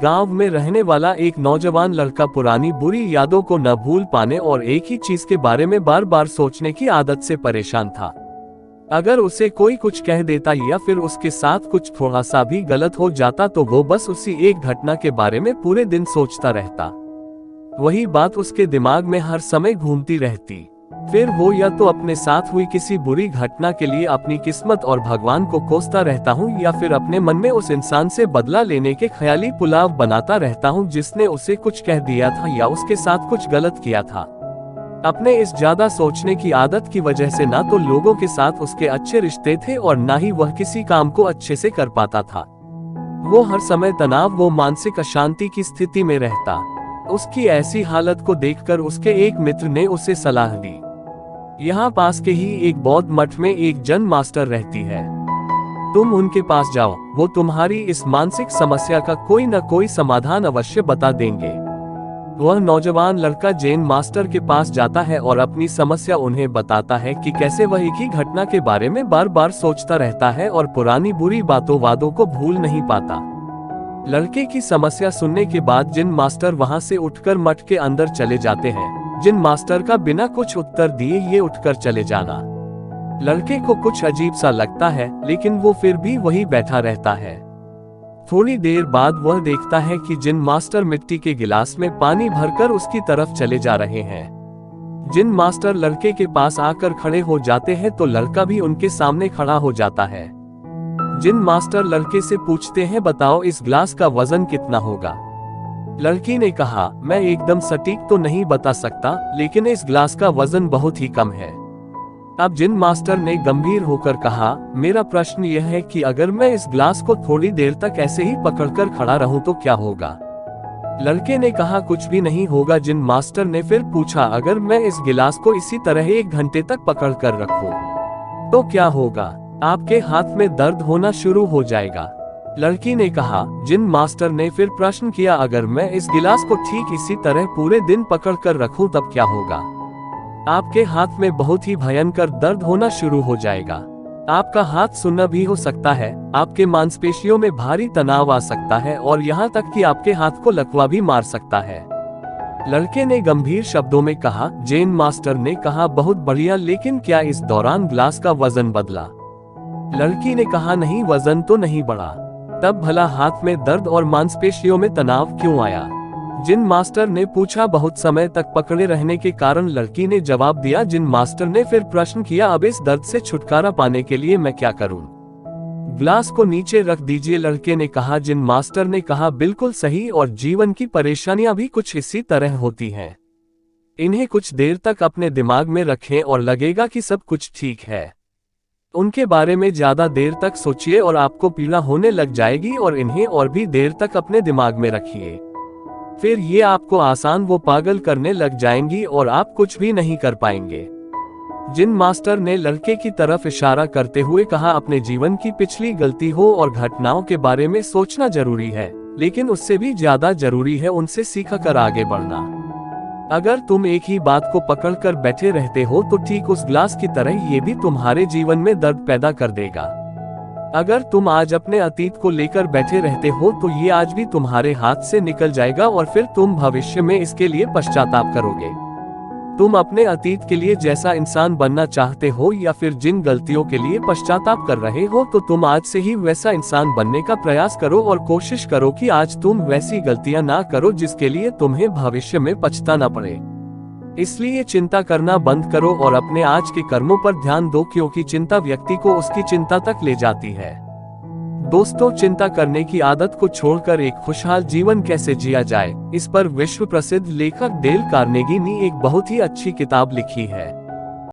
गांव में रहने वाला एक नौजवान लड़का पुरानी बुरी यादों को न भूल पाने और एक ही चीज के बारे में बार बार सोचने की आदत से परेशान था। अगर उसे कोई कुछ कह देता या फिर उसके साथ कुछ थोड़ा सा भी गलत हो जाता तो वो बस उसी एक घटना के बारे में पूरे दिन सोचता रहता। वही बात उसके दिमाग में हर समय घूमती रहती। फिर वो या तो अपने साथ हुई किसी बुरी घटना के लिए अपनी किस्मत और भगवान को कोसता रहता हूँ, या फिर अपने मन में उस इंसान से बदला लेने के ख्याली पुलाव बनाता रहता हूँ जिसने उसे कुछ कह दिया था या उसके साथ कुछ गलत किया था। अपने इस ज्यादा सोचने की आदत की वजह से ना तो लोगों के साथ उसके अच्छे रिश्ते थे और ना ही वह किसी काम को अच्छे से कर पाता था। वो हर समय तनाव व मानसिक अशांति की स्थिति में रहता। उसकी ऐसी हालत को देखकर उसके एक मित्र ने उसे सलाह दी। यहाँ पास के ही एक बौद्ध मठ में एक जन मास्टर रहती है, तुम उनके पास जाओ, वो तुम्हारी इस मानसिक समस्या का कोई न कोई समाधान अवश्य बता देंगे। वह नौजवान लड़का जैन मास्टर के पास जाता है और अपनी समस्या उन्हें बताता है कि कैसे वह एक ही घटना के बारे में बार बार सोचता रहता है और पुरानी बुरी बातों वादों को भूल नहीं पाता। लड़के की समस्या सुनने के बाद जैन मास्टर वहां से उठकर मठ के अंदर चले जाते हैं। जिन मास्टर का बिना कुछ उत्तर दिए ये उठकर चले जाना लड़के को कुछ अजीब सा लगता है, लेकिन वो फिर भी वही बैठा रहता है। थोड़ी देर बाद वह देखता है कि जिन मास्टर मिट्टी के गिलास में पानी भरकर उसकी तरफ चले जा रहे हैं। जिन मास्टर लड़के के पास आकर खड़े हो जाते हैं तो लड़का भी उनके सामने खड़ा हो जाता है। जिन मास्टर लड़के से पूछते हैं, बताओ इस गिलास का वजन कितना होगा। लड़की ने कहा, मैं एकदम सटीक तो नहीं बता सकता, लेकिन इस गिलास का वजन बहुत ही कम है। अब जिन मास्टर ने गंभीर होकर कहा, मेरा प्रश्न यह है कि अगर मैं इस गिलास को थोड़ी देर तक ऐसे ही पकड़कर खड़ा रहूं तो क्या होगा। लड़के ने कहा, कुछ भी नहीं होगा। जिन मास्टर ने फिर पूछा, अगर मैं इस गिलास को इसी तरह 1 घंटे तक पकड़कर रखूं तो क्या होगा। आपके हाथ में दर्द होना शुरू हो जाएगा। लड़की ने कहा। जिन मास्टर ने फिर प्रश्न किया, अगर मैं इस गिलास को ठीक इसी तरह पूरे दिन पकड़कर रखूं तब क्या होगा। आपके हाथ में बहुत ही भयंकर दर्द होना शुरू हो जाएगा। आपका हाथ सुन्ना भी हो सकता है, आपके मांसपेशियों में भारी तनाव आ सकता है और यहाँ तक कि आपके हाथ को लकवा भी मार सकता है। लड़के ने गंभीर शब्दों में कहा। जैन मास्टर ने कहा, बहुत बढ़िया, लेकिन क्या इस दौरान गिलास का वजन बदला। लड़की ने कहा, नहीं, वजन तो नहीं बढ़ा। तब भला हाथ में दर्द और मांसपेशियों में तनाव क्यों आया। जिन मास्टर ने पूछा। बहुत समय तक पकड़े रहने के कारण, लड़की ने जवाब दिया। जिन मास्टर ने फिर प्रश्न किया, अब इस दर्द से छुटकारा पाने के लिए मैं क्या करूं। गिलास को नीचे रख दीजिए, लड़के ने कहा। जिन मास्टर ने कहा, बिल्कुल सही, और जीवन की परेशानियां भी कुछ इसी तरह होती हैं। इन्हें कुछ देर तक अपने दिमाग में रखें और लगेगा कि सब कुछ ठीक है। उनके बारे में ज्यादा देर तक सोचिए और आपको पीड़ा होने लग जाएगी, और इन्हें और भी देर तक अपने दिमाग में रखिए। फिर ये आपको आसान वो पागल करने लग जाएंगी और आप कुछ भी नहीं कर पाएंगे। जिन मास्टर ने लड़के की तरफ इशारा करते हुए कहा, अपने जीवन की पिछली गलती हो और घटनाओं के बारे में सोचना जरूरी है, लेकिन उससे भी ज्यादा जरूरी है उनसे सीखकर आगे बढ़ना। अगर तुम एक ही बात को पकड़कर बैठे रहते हो तो ठीक उस गिलास की तरह ये भी तुम्हारे जीवन में दर्द पैदा कर देगा। अगर तुम आज अपने अतीत को लेकर बैठे रहते हो तो ये आज भी तुम्हारे हाथ से निकल जाएगा और फिर तुम भविष्य में इसके लिए पश्चाताप करोगे। तुम अपने अतीत के लिए जैसा इंसान बनना चाहते हो या फिर जिन गलतियों के लिए पश्चाताप कर रहे हो, तो तुम आज से ही वैसा इंसान बनने का प्रयास करो और कोशिश करो कि आज तुम वैसी गलतियां ना करो जिसके लिए तुम्हें भविष्य में पछताना पड़े। इसलिए चिंता करना बंद करो और अपने आज के कर्मों पर ध्यान दो, क्योंकि चिंता व्यक्ति को उसकी चिंता तक ले जाती है। दोस्तों, चिंता करने की आदत को छोड़कर एक खुशहाल जीवन कैसे जिया जाए, इस पर विश्व प्रसिद्ध लेखक डेल कार्नेगी ने एक बहुत ही अच्छी किताब लिखी है।